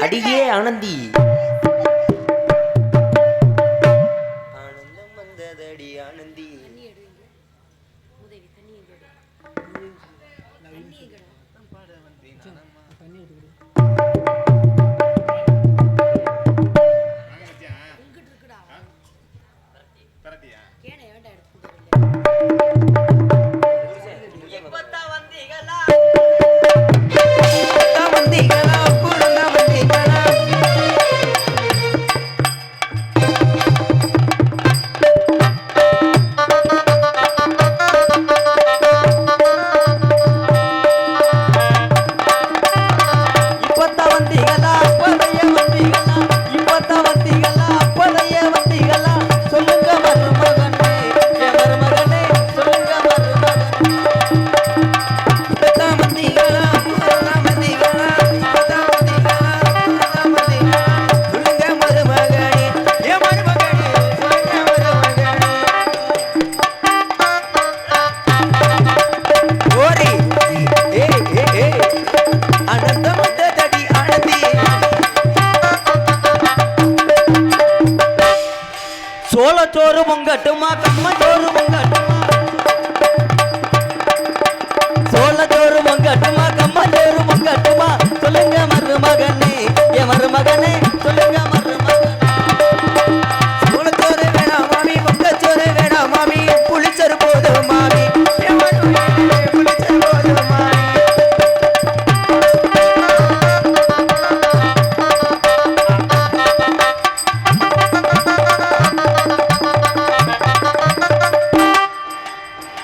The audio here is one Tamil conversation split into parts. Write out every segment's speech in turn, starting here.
அடியே ஆனந்தி ஆனந்தம் வந்ததடி ஆனந்தி சோளச்சோறு பொங்கட்டுமா கம்மச்சோறு பொங்கட்டுமா சோளச்சோறு பொங்கட்டுமா கம்மச்சோறு பொங்கட்டுமா சொல்லுங்க மருமகனே என் மருமகனே சொல்லுங்க மருமகனே சோளச்சோறு வேணாம் மாமி பொங்கச்சோறு வேணாம் மாமி புளிச்சோறு போதும் மாமி புளிச்சோறு போதும் மாமி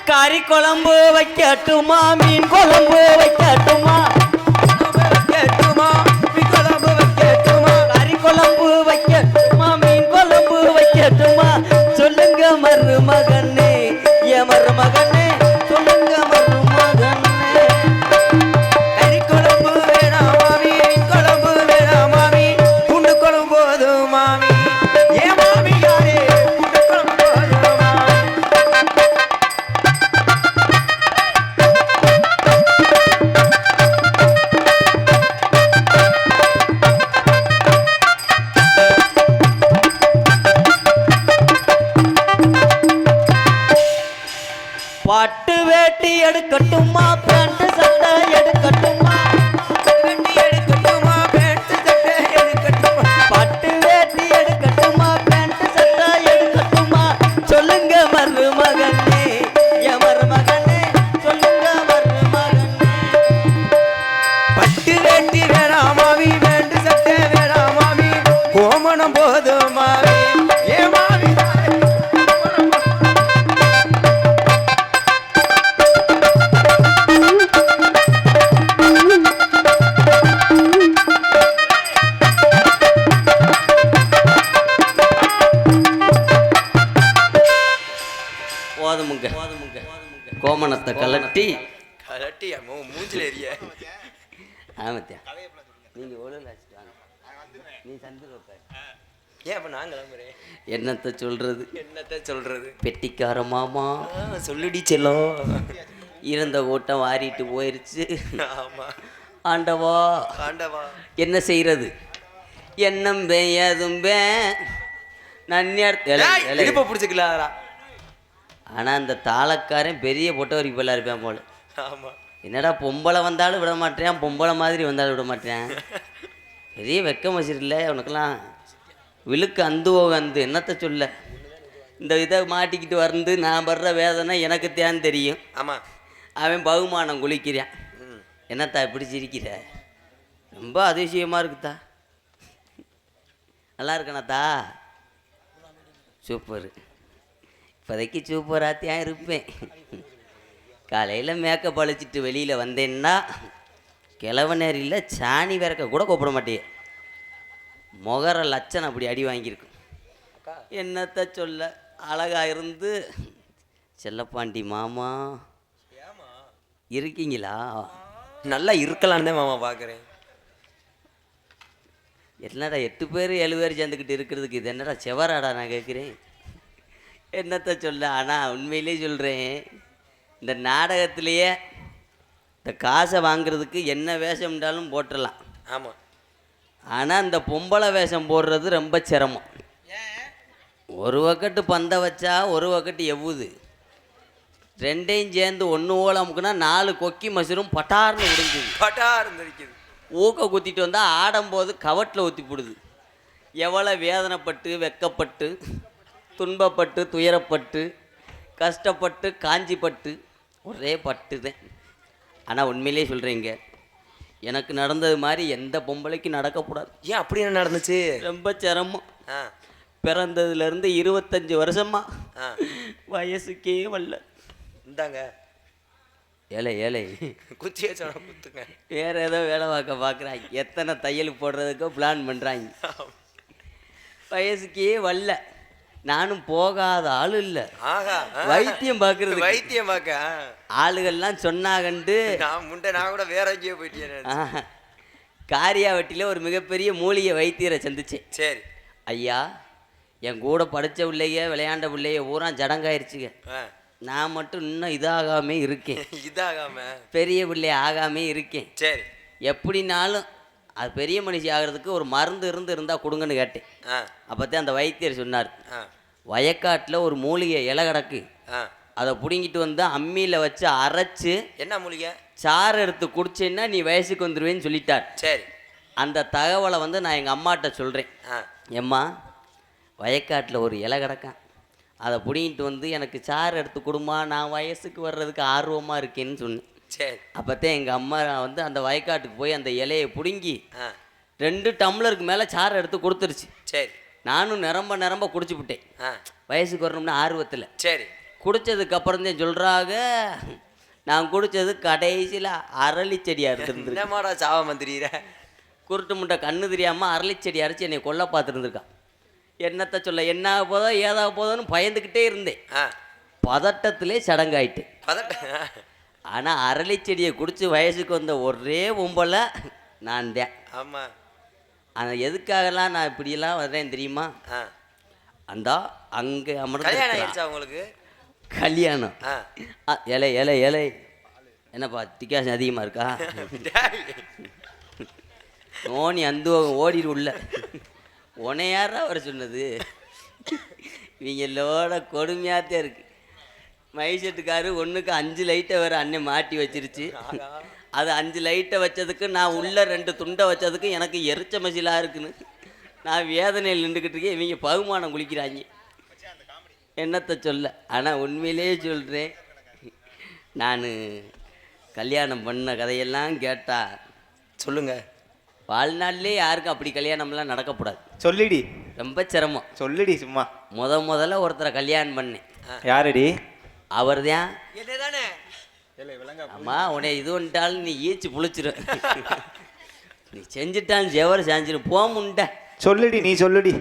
கறி குழம்பு வைக்கட்டுமா மீன் குழம்பு வைக்கட்டுமா வைக்கட்டுமா மீன் குழம்பு வைக்கட்டுமா கறி குழம்பு வைக்கட்டுமா மீன் குழம்பு வைக்கட்டுமா சொல்லுங்க மருமகனே என் மருமகனே சொல்லுங்க மருமகனே கறி குழம்பு வேணாம் மாமி மீன் குழம்பு வேணாம் மாமி பூண்டு குழம்பு போதும் மாமி ஏன் மாமி யாரே பூண்டு குழம்பு போதும் மாமி பட்டு வேட்டி எடுக்கட்டுமா பேண்ட் சட்டை எடுக்கட்டுமா வேட்டி எடுக்கட்டுமா பேண்ட் சட்டை எடுக்கட்டுமா பட்டு வேட்டி எடுக்கட்டுமா பேண்ட் சட்டை எடுக்கட்டுமா சொல்லுங்க மருமகனே என் மருமகனே சொல்லுங்க மருமகனே பட்டு வேட்டி வேணாம் மாமி பேண்ட் சட்டை வேணாம் மாமி கோமணம் போதும் மாமி ஏ மாமி கோமணத்தை கலட்டி கலட்டி மூஞ்சில எரிய. ஆமத்தியா நீங்க ஒழுங்கு வச்சுட்டு வாங்க. நீ சந்திர ஏன் அப்ப நான் கிளம்புறேன். என்னத்த சொல்றது என்னத்த சொல்றது. பெட்டிக்கார மாமா சொல்லுடி செல்லம். இருந்த கூட்டம் வாரிட்டு போயிருச்சு. ஆமா ஆண்டவா ஆண்டவா என்ன செய்யறது. எண்ணம் பெய்யதும்பே நன்னியார் பிடிச்சிக்கலாரா. ஆனா அந்த தாளக்காரன் பெரிய பொட்டை வரைக்கும் போல இருப்பேன் போல. ஆமா என்னடா பொம்பளை வந்தாலும் விட மாட்டேன், பொம்பளை மாதிரி வந்தாலும் விட மாட்டேன். பெரிய வெக்கம் வச்சிருல உனக்கெல்லாம். விழுக்கு அந்த என்னத்தை சொல்ல. இந்த இதை மாட்டிக்கிட்டு வந்து நான் படுற வேதனை எனக்கு தேன் தெரியும். ஆமாம் அவன் பகுமானம் குளிக்கிறான். என்னத்தா இப்படி சிரிக்கிற? ரொம்ப அதிசயமாக இருக்குதா. நல்லா இருக்கணாத்தா? சூப்பர். இப்போதைக்கு சூப்பராத்தியாக இருப்பேன். காலையில் மேக்கப் அழிச்சிட்டு வெளியில் வந்தேன்னா கிழவ நேரில் சாணி விறக்க கூட கூப்பிட மாட்டேன். முகர லட்சணம் அப்படி அடி வாங்கியிருக்கும். என்னத்த சொல்ல. அழகா இருந்து செல்லப்பாண்டி மாமா இருக்கீங்களா? நல்லா இருக்கலான்னு தான் மாமா பார்க்குறேன். என்னடா 8 பேர் 7 பேர் சேர்ந்துக்கிட்டு இருக்கிறதுக்கு இது என்னடா செவராடா நான் கேட்குறேன். என்னத்த சொல்ல. ஆனால் உண்மையிலே சொல்கிறேன், இந்த நாடகத்திலேயே இந்த காசை வாங்கிறதுக்கு என்ன வேஷம்ன்றாலும் போட்டுடலாம். ஆமாம். ஆனால் இந்த பொம்பளை வேஷம் போடுறது ரொம்ப சிரமம். ஒரு வக்கட்டு பந்தை வச்சா ஒரு வக்கட்டு எவ்வுது, ரெண்டையும் சேர்ந்து ஒன்று ஓலமுக்குன்னா 4 கொக்கி மசூரும் பட்டார்னு முடிஞ்சுது. பட்டார்னு இருக்குது. ஊக்க குத்திட்டு வந்தால் ஆடும்போது கவட்டில் ஊற்றி போடுது. எவ்வளோ வேதனைப்பட்டு வெக்கப்பட்டு துன்பப்பட்டு துயரப்பட்டு கஷ்டப்பட்டு காஞ்சிப்பட்டு ஒரே பட்டு தான். ஆனால் உண்மையிலே சொல்கிறீங்க, எனக்கு நடந்தது மாதிரி எந்த பொம்பளைக்கும் நடக்கக்கூடாது. ஏன் அப்படி என்ன நடந்துச்சு? ரொம்ப சிரமம். பிறந்ததுலேருந்து 25 வருஷமா வயசுக்கே வரல. இந்தாங்க ஏழை ஏழை குச்சி வச்ச குத்துங்க. வேறு ஏதோ வேலை பார்க்குறாங்க. எத்தனை தையல் போடுறதுக்கோ பிளான் பண்ணுறாங்க. வயசுக்கே வரல. நானும் போகாத ஆளு இல்லை. வைத்தியம் பார்க்கறது. வைத்தியம் பார்க்க ஆளுகள்லாம் சொன்னாகண்டு நான் கூட வேற எங்கேயோ போயிட்டேன். காரியாவட்டியில் ஒரு மிகப்பெரிய மூலிகை வைத்தியரை சந்திச்சேன். சரி ஐயா, என் கூட படித்த பிள்ளைய விளையாண்ட பிள்ளைய பூரா ஜடங்காயிருச்சுங்க. நான் மட்டும் இன்னும் இதாகாமே இருக்கேன். இதாகாம பெரிய பிள்ளை ஆகாமே இருக்கேன். சரி எப்படினாலும் அது பெரிய மனுஷி ஆகிறதுக்கு ஒரு மருந்து இருந்தால் கொடுங்கன்னு கேட்டேன். அப்போத்தான் அந்த வைத்தியர் சொன்னார், வயக்காட்டில் ஒரு மூலிகை இலை கிடக்கு, அதை பிடுங்கிட்டு வந்து அம்மியில் வச்சு அரைச்சி என்ன மூலிகை சாறு எடுத்து குடிச்சேன்னா நீ வயசுக்கு வந்துடுவேன்னு சொல்லிட்டார். சரி. அந்த தகவலை வந்து நான் எங்கள் அம்மாட்ட சொல்கிறேன். எம்மா, வயக்காட்டில் ஒரு இலை கிடக்கான், அதை பிடிங்கிட்டு வந்து எனக்கு சாறு எடுத்து கொடுமா, நான் வயசுக்கு வர்றதுக்கு ஆர்வமாக இருக்கேன்னு சொன்னேன். சரி. அப்போத்தான் எங்கள் அம்மா வந்து அந்த வயக்காட்டுக்கு போய் அந்த இலையை பிடுங்கி 2 டம்ளருக்கு மேலே சாறு எடுத்து கொடுத்துருச்சு. சரி. நானும் நிரம்ப குடிச்சுவிட்டேன் வயசுக்கு வரணும்னு ஆர்வத்தில். சரி. குடித்ததுக்கப்புறம் தான் சொல்கிறாங்க, நான் குடித்தது கடைசியில் அரளி செடியாக இருந்துருந்து. என்னமாடா சாவ மந்திரிற? குருட்டு முட்டை கண்ணு தெரியாமல் அரளி செடி அரைச்சி என்னை கொல்ல பார்த்துருந்துருக்கான். என்னத்தை சொல்ல, என்ன போதோ ஏதா போதோன்னு பயந்துக்கிட்டே இருந்தேன். பதட்டத்திலே சடங்காயிட்டு. ஆனால் அரளி செடியை குடித்து வயசுக்கு வந்த ஒரே பொம்பளை நான் தான். ஆமாம். ஆனால் எதுக்காகலாம் நான் இப்படியெல்லாம் வர்றேன் தெரியுமா? அந்த அங்கே அமர்ந்து உங்களுக்கு கல்யாணம். ஏழை ஏழை ஏழை என்னப்பா டிகாசம் அதிகமாக இருக்கா? நோனி அந்த ஓடிடு உள்ள உன்னை யாரா வர சொன்னது? இவங்களோட கொடுமையாத்தே இருக்கு. மைசெட்டுக்காரு 1க்கு 5 லைட்டை வேறு அண்ணன் மாட்டி வச்சிருச்சு. அது 5 லைட்டை வச்சதுக்கு நான் உள்ள 2 துண்டை வச்சதுக்கு எனக்கு எரிச்ச மசிலாக இருக்குன்னு நான் வேதனையில் நின்றுக்கிட்டு இருக்கேன். இவங்க பகுமானம் குளிக்கிறாங்க. என்னத்தை சொல்ல. ஆனால் உண்மையிலேயே சொல்கிறேன், நான் கல்யாணம் பண்ண கதையெல்லாம் கேட்டா சொல்லுங்க. வாழ்நாள்லேயே யாருக்கும் அப்படி கல்யாணம்லாம் நடக்கக்கூடாது. சொல்லிடி. ரொம்ப சிரமம். சொல்லிடி சும்மா. முதல்ல ஒருத்தரை கல்யாணம் பண்ணேன். யாரடி? அவர் தான். என்னதானே? அம்மா, உன்னை இது வந்துட்டாலும் நீ ஈச்சு புளிச்சிரு. நீ செஞ்சுட்டாலும் ஜெவர் செஞ்சிரு போமுண்ட. சொல்லுடி, நீ சொல்லுடி.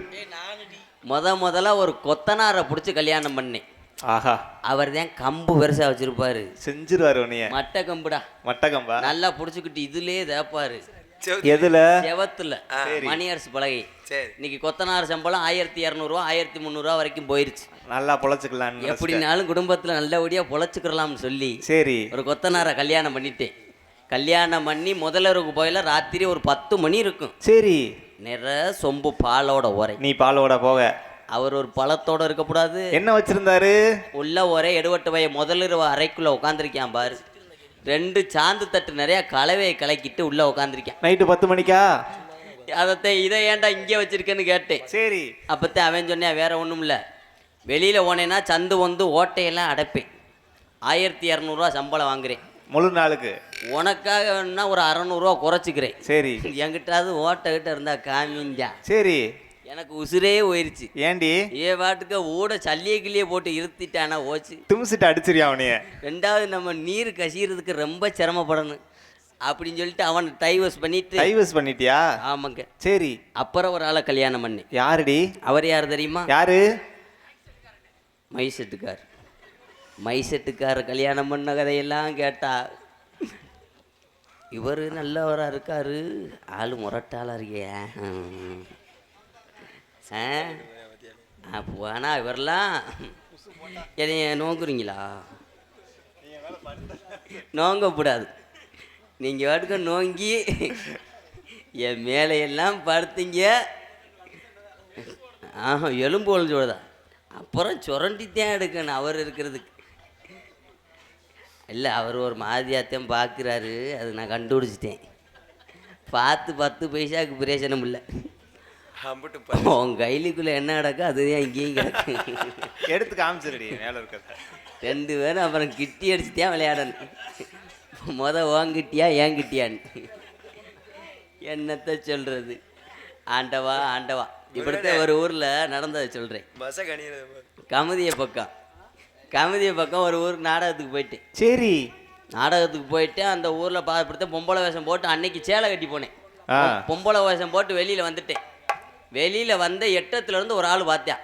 முதல்ல ஒரு கொத்தனாரை பிடிச்சி கல்யாணம் பண்ணேன். ஆஹா, அவர் தான் கம்பு பெருசா வச்சிருப்பாரு. செஞ்சிருவாரு உன்னைய. மட்டை கம்புடா, மட்டக்கம்பா? நல்லா புடிச்சுக்கிட்டு இதுலயே தேப்பாரு. எதுல? செவத்துல மணியரசு பலகை. சரி. இன்னைக்கு கொத்தனார் சம்பளம் 1200 1300 வரைக்கும் போயிருச்சு. நல்லா பொழைச்சுக்கலாம். எப்படினாலும் குடும்பத்துல நல்லபடியா பொழைச்சுக்கலாம்னு சொல்லி சரி. ஒரு கொத்தனாரை கல்யாணம் பண்ணிட்டேன். கல்யாணம் பண்ணி முதலருக்கு போயில ராத்திரி ஒரு 10 மணி இருக்கும். சரி. நிற சொம்பு பாலோட உரை. நீ பாலோட போக அவர் ஒரு பழத்தோட இருக்கக்கூடாது. என்ன வச்சிருந்தாரு? உள்ள ஒரே எடுவட்டு வய முதலிரவு அறைக்குள்ள உட்காந்துருக்கான் பாரு. 2 சாந்து தட்டு நிறைய கலவையை கலக்கிட்டு உள்ள உட்காந்துருக்கான். நைட்டு 10 மணிக்கா? இதை ஏன்டா இங்கே வச்சிருக்கேன்னு கேட்டேன். சரி. அப்பத்தான் அவன் சொன்னேன், வேற ஒன்றும் இல்லை, வெளியில் போனேன்னா சந்து வந்து ஓட்டையெல்லாம் அடைப்பேன், 1200 சம்பளம் வாங்குறேன் முழு நாளுக்கு. உனக்காக வேணும்னா ஒரு 600 குறைச்சிக்கிறேன். சரி. என்கிட்டாவது ஓட்டை கிட்ட இருந்தா காமிஞ்சா. சரி. எனக்கு உசுரே போயிருச்சு. ஏண்டி? பாட்டுக்கு ஊட சல்லிய கிளியே போட்டு இருத்திட்டானா ஓச்சு தும்சிட்டு அடிச்சிரியா அவனைய. 2வது நம்ம நீர் கசிகிறதுக்கு ரொம்ப சிரமப்படணும் அப்படின்னு சொல்லிட்டு அவனை டைவர்ஸ் பண்ணிட்டு. டைவர்ஸ் பண்ணிட்டியா? ஆமாங்க. சரி. அப்புறம் ஒரு ஆளை கல்யாணம் பண்ணி. யாருடி? அவர் யார் தெரியுமா? யாரு? மைசெட்டுக்கார். மைசெட்டுக்கார் கல்யாணம் பண்ண கதையெல்லாம் கேட்டா இவர் நல்லவராக இருக்காரு, ஆள் முரட்டாளாக இருக்கே. ஆனால் இவரெல்லாம் என்னைய நோங்குறீங்களா? நோங்கக்கூடாது. நீங்கள் வாட்டுக்க நோங்கி என் மேலையெல்லாம் படுத்தீங்க. எலும்பு ஒழிஞ்சோதான் அப்புறம் சுரண்டித்தான் எடுக்கணும் அவர் இருக்கிறதுக்கு. இல்லை, அவர் ஒரு மாதிரியாத்தான் பார்க்குறாரு, அது நான் கண்டுபிடிச்சிட்டேன். பார்த்து 10 பைசாவுக்கு பிரயோஜனம் இல்லை. உன் கைலிக்குள்ளே என்ன கிடக்கோ அதுதான் இங்கேயும் கிடக்கு. எடுத்து காமிச்சிருடி மேலே இருக்கிறத. 2 பேரும் அப்புறம் கிட்டி அடிச்சுட்டியா விளையாடணும். ஓங்கிட்டியா ஏங்கிட்டியான்னு என்னத்தை சொல்கிறது? ஆண்டவா ஆண்டவா. இப்படித்தான் ஒரு ஊரில் நடந்ததை சொல்கிறேன். கமுதிய பக்கம் ஒரு ஊருக்கு நாடகத்துக்கு போயிட்டேன். சரி. நாடகத்துக்கு போயிட்டு அந்த ஊரில் இப்படித்தான் பொம்பளை வேஷம் போட்டு அன்னைக்கு சேலை கட்டி போனேன். பொம்பளை வேஷம் போட்டு வெளியில் வந்துட்டேன். வெளியில் வந்த எட்டத்துலேருந்து ஒரு ஆள் பார்த்தேன்.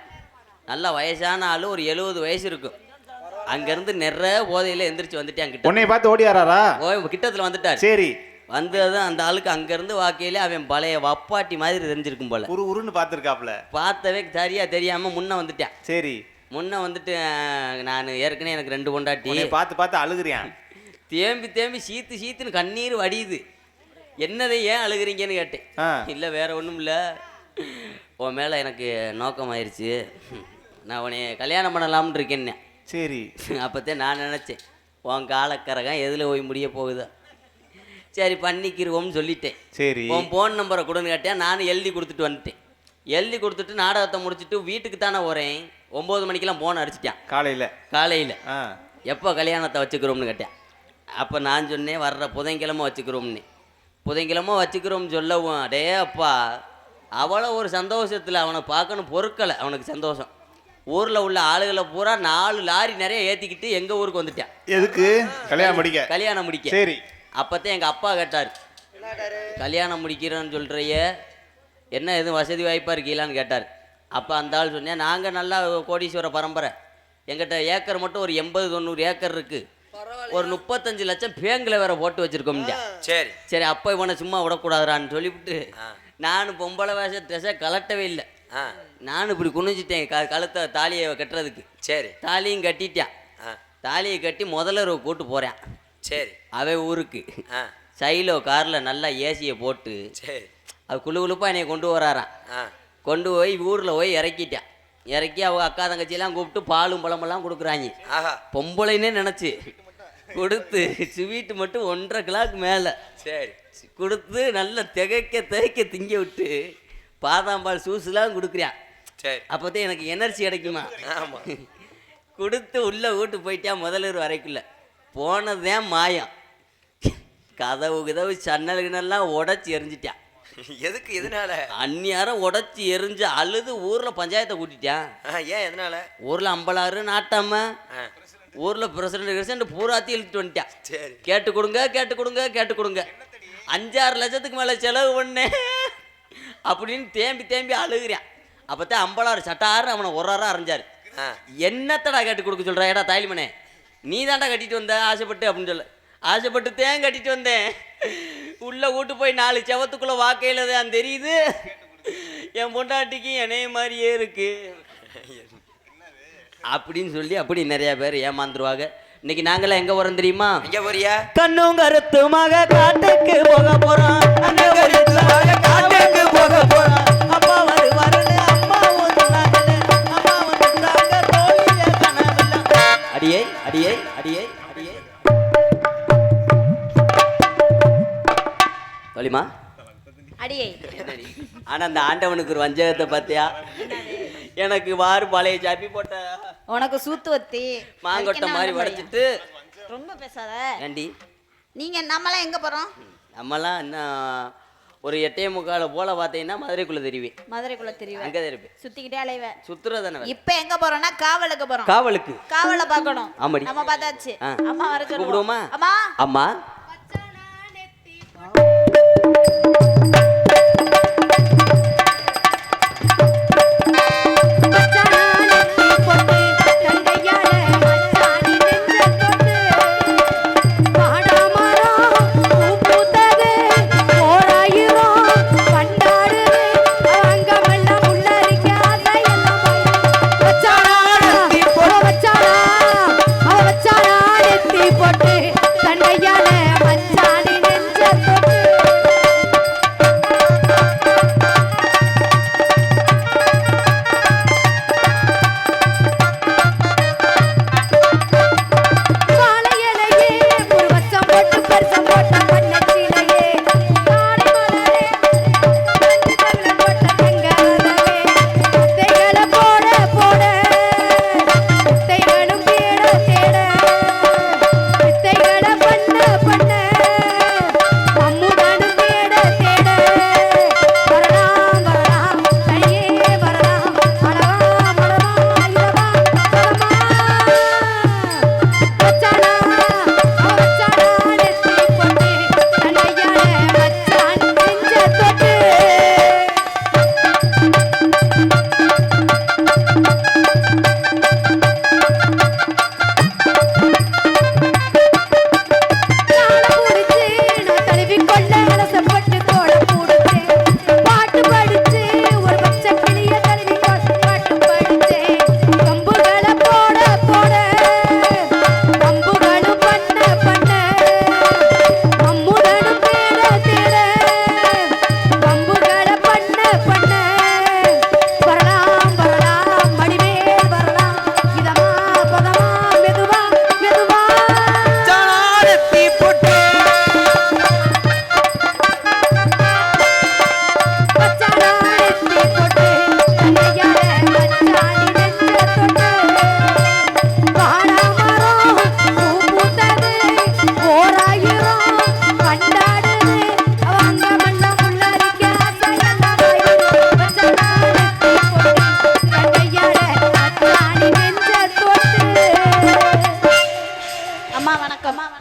நல்லா வயசான ஆள், ஒரு 70 வயசு இருக்கும். அங்கேருந்து நிறைய போதையில் எந்திரிச்சு வந்துட்டேன். கிட்ட உன்னை பார்த்து ஓடியாரா? கிட்டத்தில் வந்துட்டார். சரி. வந்ததும் அந்த ஆளுக்கு அங்கேருந்து வாக்கையிலே அவன் பழைய வப்பாட்டி மாதிரி தெரிஞ்சிருக்கும் போல. உருன்னு பார்த்துருக்காப்புல. பார்த்தவே சரியாக தெரியாமல் முன்ன வந்துட்டேன். சரி. முன்ன வந்துட்டு நான் ஏற்கனவே எனக்கு 2 பொண்டாட்டி. பார்த்து அழுகுறியான். தேம்பி சீத்துன்னு கண்ணீர் வடியுது. என்னதை ஏன் அழுகுறீங்கன்னு கேட்டேன். இல்லை வேற ஒன்றும் இல்லை, உன் மேலே எனக்கு நோக்கம் ஆயிடுச்சு, நான் உன்னை கல்யாணம் பண்ணலாம்னு இருக்கேன்னே. சரி. அப்போத்தான் நான் நினச்சேன், உன் காலக்கரகம் எதில் போய் முடிய போகுதோ, சரி பண்ணிக்கிருவோம்னு சொல்லிட்டேன். சரி. உன் ஃபோன் நம்பரை கொடுன்னு கேட்டேன். நானும் எழுதி கொடுத்துட்டு வந்துட்டேன். எழுதி கொடுத்துட்டு நாடகத்தை முடிச்சுட்டு வீட்டுக்கு தானே வரேன். 9 மணிக்கெல்லாம் ஃபோன் அடிச்சிட்டான். காலையில் எப்போ கல்யாணத்தை வச்சுக்கிறோம்னு கேட்டேன். அப்போ நான் சொன்னேன், வர்ற புதன்கிழமை வச்சுக்கிறோம்னு. புதன்கிழமை வச்சுக்கிறோம்னு சொல்லவும், அடே அப்பா, அவ்வளோ ஒரு சந்தோஷத்தில் அவனை பார்க்கணும் பொறுக்கலை. அவனுக்கு சந்தோஷம். ஊரில் உள்ள ஆளுகளை பூரா 4 லாரி நிறைய ஏற்றிக்கிட்டு எங்கள் ஊருக்கு வந்துட்டான். எதுக்கு? கல்யாணம் முடிக்க. சரி. அப்போத்தான் எங்கள் அப்பா கேட்டார், கல்யாணம் முடிக்கிறோன்னு சொல்கிறைய, என்ன எதுவும் வசதி வாய்ப்பாக இருக்கீங்களான்னு கேட்டார். அப்போ அந்த ஆள் சொன்னேன், நாங்கள் நல்லா கோடீஸ்வர பரம்பரை, எங்கிட்ட ஏக்கர் மட்டும் ஒரு 80-90 ஏக்கர் இருக்குது, ஒரு 35 லட்சம் பேங்கில் வேற போட்டு வச்சுருக்கோம்டா. சரி சரி, அப்போ இவனை சும்மா விடக்கூடாதுறான்னு சொல்லிவிட்டு நானும் பொம்பளை வேஷ ட்ரெஸ்ஸை கலட்டவே இல்லை. நானும் இப்படி குனிஞ்சிட்டேன் கழுத்தை தாலியை கட்டுறதுக்கு. சரி. தாலியும் கட்டிட்டேன். தாலியை கட்டி முதல்ல கூட்டு போகிறேன். சரி. அவன் ஊருக்கு சைலோ காரில் நல்லா ஏசியை போட்டு அது குழுப்பாக என்னை கொண்டு வராரான். கொண்டு போய் ஊரில் போய் இறக்கிட்டான். இறக்கி அவங்க அக்கா தங்கச்சியெல்லாம் கூப்பிட்டு பாலும் பழமெல்லாம் கொடுக்குறாங்க. பொம்பளைன்னே நினச்சி கொடுத்து ஸ்வீட்டு மட்டும் 1.5 கிலோக்கு மேலே சரி கொடுத்து நல்லா திகைக்க திங்க விட்டு பாதாம்பால் ஜூஸ்லாம் கொடுக்குறான். சரி. அப்போதான் எனக்கு எனர்ஜி கிடைக்குமா. ஆமாம். கொடுத்து உள்ளே வீட்டு போயிட்டான். முதலூர் வரைக்குள்ள போனதேன் மாயம். கதவு சன்னல்கள்லாம் உடச்சி எரிஞ்சிட்டான். எதுக்கு? எதனால? அந்நியாரம் உடச்சி எரிஞ்சு அழுது ஊரில் பஞ்சாயத்தை கூட்டிட்டான். ஏன்? எதனால? ஊரில் அம்பலாறு நாட்டாம ஊரில் பிரசிடண்ட் பூராத்தி இழுத்துட்டு வந்துட்டான். சரி. கேட்டு கொடுங்க 5-6 லட்சத்துக்கு மேலே செலவு பண்ணேன் அப்படின்னு தேம்பி அழுகுறான். அப்போத்தான் அம்பலாறு சட்டாரு அவனை ஒரு அறைஞ்சார். என்னத்தடா கட்டி கொடுக்க சொல்ற? ஏடா தாய்மனே, நீ தாண்டா கட்டிட்டு வந்த ஆசைப்பட்டு அப்படின்னு சொல்ல. ஆசைப்பட்டு தேன் கட்டிட்டு வந்தேன். உள்ள வீட்டு போய் 4 செவத்துக்குள்ள வாக்கையில தான் தெரியுது என் பொண்டாட்டிக்கு என்னைய மாதிரியே இருக்கு அப்படின்னு சொல்லி அப்படி நிறைய பேர் ஏமாந்துருவாங்க. இன்னைக்கு நாங்களாம் எங்க போறோம் தெரியுமா? எங்க போறியா? கண்ணும் கருத்துமாக காட்டுக்கு போக போறோம். காட்டுக்கு போக போறோம். அப்பா வருவாருன்னு அம்மா சொன்னாங்கல்ல. அம்மா வந்துட்டாங்க தோழிய கனவுல. அடியே அடியே அடியே அடியே தோழிமா அடியே. ஆனா அந்த ஆண்டவனுக்கு ஒரு வஞ்சகத்தை பார்த்தியா? எனக்கு வாரு பழைய சாப்பி போட்ட உனக்கு சூத்து வத்தி மாங்கொட்டை மாதிரி வடைச்சிட்டு ரொம்ப பேசாத. ஏண்டி நீங்க நம்மளாம் எங்க போறோம்? நம்மலாம் என்ன ஒரு 8:45 போல பார்த்தீங்கன்னா மதுரைக்குள்ள தெரிவி. மதுரைக்குள்ள தெரியும். அங்கே தெரிவி. சுத்திக்கிட்டே அலைவ. சுத்துறதானே. இப்ப எங்க போறோம்னா காவலுக்கு போறோம். காவலுக்கு. காவலை பார்க்கணும். ஆமாடி. நம்ம பார்த்தாச்சு. அம்மா வர சொல்லுவோம். கூப்பிடுவோமா? அம்மா. அம்மா.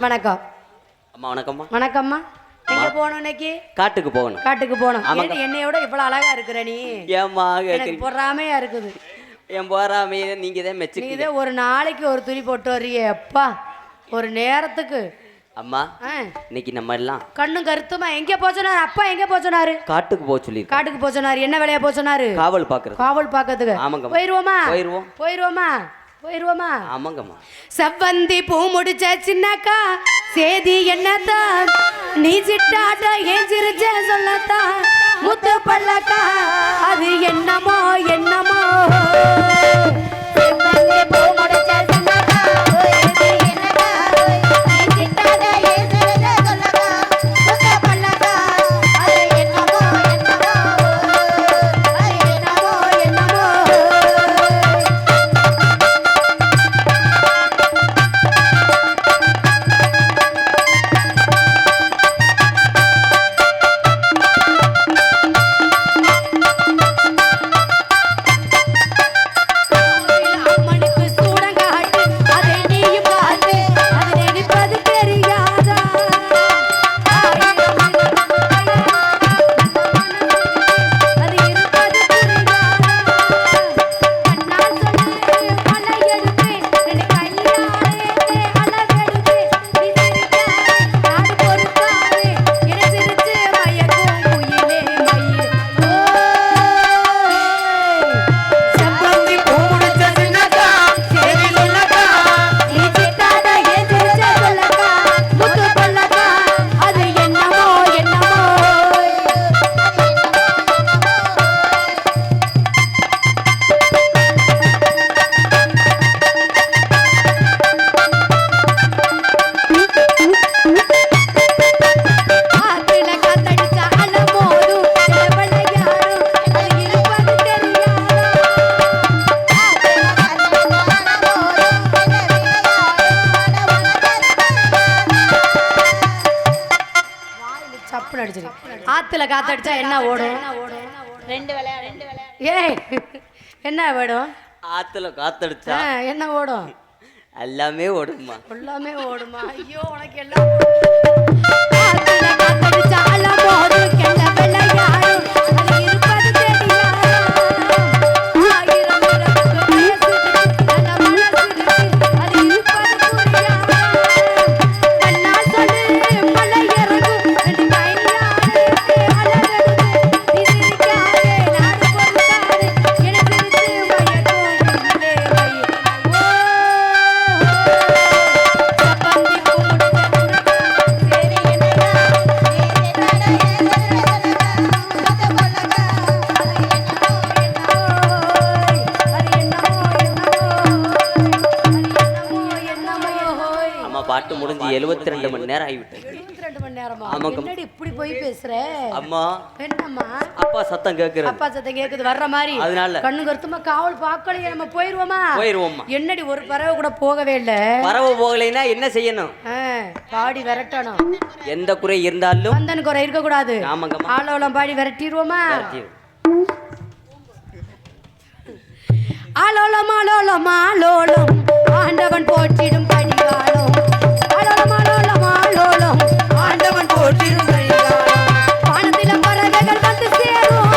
வணக்கம். அம்மா வணக்கம்மா. வணக்கம்மா. எங்க போகணும் இன்னைக்கு? காட்டுக்கு போகணும். காட்டுக்கு போகணும். என்னையோட இவ்வளவு அழகா இருக்கிற நீ. ஏம்மா எனக்கு பொறாமையா இருக்குது. என் பொறாமையே நீங்க தான் மெச்சுக்கு. நீ ஒரு நாளைக்கு ஒரு துணி போட்டு வர்றியே அப்பா, ஒரு நேரத்துக்கு. அம்மா இன்னைக்கு நம்ம எல்லாம் கண்ணும் கருத்துமா எங்க போச்சனாரு? அப்பா எங்க போச்சனாரு? காட்டுக்கு போக சொல்லி. காட்டுக்கு போச்சனாரு. என்ன வேலையா போச்சனாரு? காவல் பாக்குறது. காவல் பாக்கிறதுக்கு. ஆமாங்க. போயிருவோமா? போயிருவோம். போயிருவோமா? போயிருவோமா? ஆமாங்கம்மா. செவ்வந்தி பூ முடிச்ச சின்னக்கா சேதி என்னத்தா, நீ சிட்டாட்ட ஏன் சிரிச்ச சொல்லத்தா, முத்து பல்லக்கா அது என்னமோ என்னமோ. செவ்வந்தி பூ முடிச்ச சின்னக்கா சேதி என்னத்தா, நீ சிட்டாட்ட ஏன் சிரிச்ச சொல்லத்தா, முத்து பல்லக்கா அது என்னமோ என்னமோ, அது என்னமோ என்னமோ. அடிச்சிரு. ஆத்துல காத்தடிச்சா என்ன ஓடும்? ரெண்டு விளையாடு ஏய் என்ன ஓடும்? ஆத்துல காத்தடிச்சா என்ன ஓடும்? எல்லாமே ஓடுமா? எல்லாமே ஓடுமா? ஐயோ உனக்கு எல்லாம் ஆத்துல காத்தடிச்சா எல்லாம் போதும். கெண்ட வெள்ளையாடும் அது இருப்பது தெரியாது. ஆயிரம் பிறப்புக்கு வயசு இருக்கு, நல்ல மனசு இருக்கு, அது இருப்பது புரியாது. கண்ணா சொல்லு மலை இறங்கும் ரெண்டு கையாலே அழகெடுத்து இது இருக்காதே நாடு பொறுக்காது என சிரித்து மயக்கும் உள்ளே வை. ஓ சப்பந்தி கும்பிடுங்க சரி என்னடா அம்மா பாட்டு முடிஞ்சு 72 மணி நேரம் ஆகிவிட்டது. 72 மணி நேரமா? ஆமாக்கா. என்னடி இப்படி போய் பேசுற? அம்மா என்னம்மா அப்பா சத்தம் கேட்கறது. அப்பா சத்தம் கேக்குது வர்ற மாதிரி. அதனால கண்ணு கருத்துமா காவல் பார்க்கலையே, நம்ம போயிருவோமா? போயிருவோம்மா. என்னடி ஒரு பறவை கூட போகவே இல்ல. பறவை போகலைன்னா என்ன செய்யணும்? பாடி விரட்டணும். எந்த குறை இருந்தாலும் வந்தனுக்கு ஒரு இருக்க கூடாது. ஆமாங்கம்மா. ஆளோளம் பாடி விரட்டிடுவோமா? விரட்டிடுவோம். ஆளோளம் ஆளோளம் ஆளோளம் ஆண்டவன் போற்றிடும் கடிகாலம். ஆளோளம் ஆளோளம் ஆளோளம் ஆண்டவன் போற்றிடும் கடிகாலம். வானத்தில பறவைகள் வந்து சேரும்.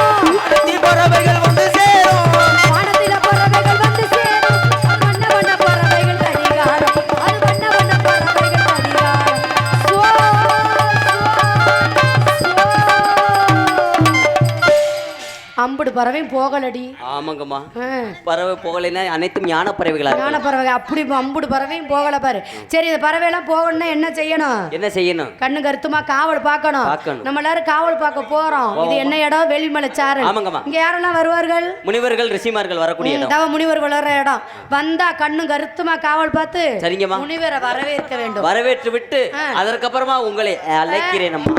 பறவைகள் வந்து சேரும். வானத்தில பறவைகள் வந்து சேரும். அது வண்ண வண்ண பறவைகள் கடிகாலம். அது வண்ண வண்ண பறவைகள் கடிகாலம். சோ அம்புடு பறவையும் போகலடி. ஆமாங்கம்மா. பறவை போகலைன்னா அனைத்தும் ஞான பறவைகளா ஞான பறவை அப்படி அம்புடு பறவையும் போகல பாரு. சரி இந்த பறவையெல்லாம் போகணும்னா என்ன செய்யணும்? என்ன செய்யணும்? கண்ணு கருத்துமா காவல் பார்க்கணும். நம்ம எல்லாரும் காவல் பார்க்க போறோம். இது என்ன இடம்? வெளிமலைச்சாரல். ஆமாங்கம்மா. இங்க யாரெல்லாம் வருவார்கள்? முனிவர்கள் ரிஷிமார்கள் வரக்கூடிய இடம். தவ முனிவர் வளர்ற இடம். வந்தா கண்ணு கருத்துமா காவல் பார்த்து சரிங்கம்மா முனிவரை வரவேற்க வேண்டும். வரவேற்று விட்டு அதற்கப்புறமா உங்களை அழைக்கிறேன் அம்மா.